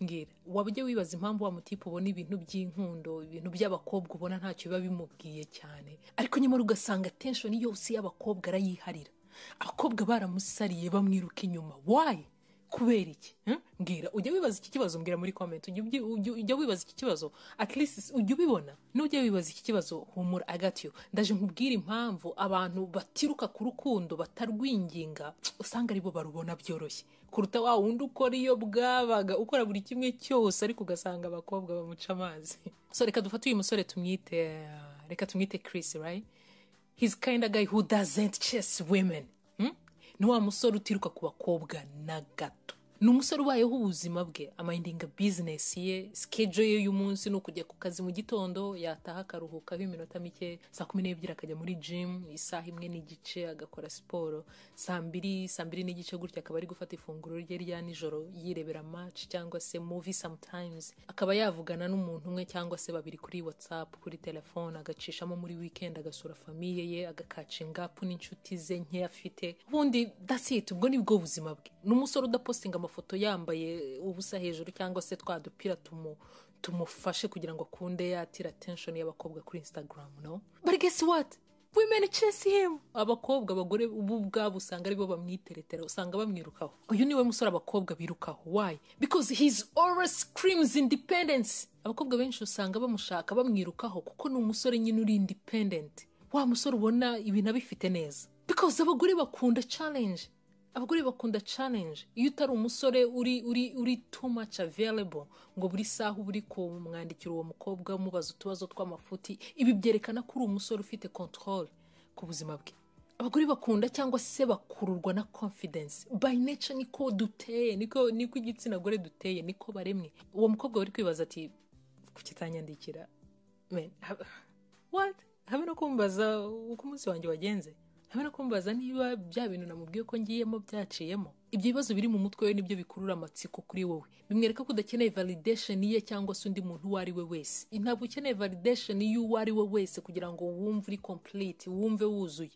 mbwira waba ujye wibaza impamvu wa mutipe ubona ibintu by'inkundo ibintu by'abakobwa ubona ntacyo biba bimubwiye cyane ariko nyamara ugasanga tension yose y'abakobwa arayiharira abakobwa baramusariye bamwiruka inyuma why kubera iki mbwira ujye wibaza iki kibazo mbwira muri comment ujye wibaza iki kibazo at least ujye ubibona n'ujye wibaza iki kibazo humura agatiyo ndaje nkubwira impamvu abantu batiruka ku rukundo batarwinginga usanga aribo barubona byoroshye kuruta wa wundi ukora iyo bwabaga ukora buri kimwe cyose ariko ugasanga abakobwa bamuca amazi so reka dufate uyu musore tumwite Chris, right? He's kind of guy who doesn't chase women. Ni wa musore utiruka ku bakobwa na gato. Ni umusore ubayeho ubuzima bwe amindinga business ye, schedule ye y'umunsi no kujya ku kazi mu gitondo, yataha akaruhuka iminota mike, saa 12 akajya muri gym, isaha imwe n'igice agakora siporo, saa 2 n'igice gutya akaba ari gufata ifunguro rye rya nijoro yirebera match cyangwa se movie sometimes. Akaba yavugana n'umuntu umwe cyangwa se babiri kuri WhatsApp, kuri telefone, agacishamo muri weekend agasura famille ye, agakacinga up n'inshuti ze nke afite. Ubundi that's it, ubwo nibwo buzima bwe. N'umusore udapostinga foto yambaye ubusa hejuru cyangwa se twadupira tumufashe kugira ngo akunde yatira attention y'abakobwa kuri Instagram, no? But guess what? Women chase him. Abakobwa abagore ubu bwabo usanga aribo bamwiteretera, usanga bamwirukaho. Uyu niwe musore abakobwa birukaho. Why? Because he's always screams independence. Abakobwa benshi usanga bamushaka bamwirukaho kuko ni umusore nyine uri independent. Wa musore ubona ibintu abifite neza. Because abagore bakunda challenge. Abagore bakunda challenge. Iyo utari umusore uri too much available ngo buri saha uri ko mwandikira uwo mukobwa mubaza utubazo tw'amafuti, ibi byerekana ko uri umusore ufite control ku buzima bwe. Abagore bakunda cyangwa se bakururwa na confidence. By nature niko duteye, niko igitsina gore duteye, niko baremwe. Uwo mukobwa wari kwibaza ati kukitanyandikira. Man, what? Habe no kumbaza uko umunsi wanjye wagenze. Habe no kumbaza niba bya bintu namubwiye ko ngiyemo byaciyemo. Ibyo bibazo biri mu mutwe we nibyo bikurura amatsiko kuri wowe. Bimwereka ko udakeneye validation ye cyangwa se undi muntu wari we wese. Ntabwo ukeneye validation y'uwo ari we wese kugira ngo wumve uri complete, wumve wuzuye.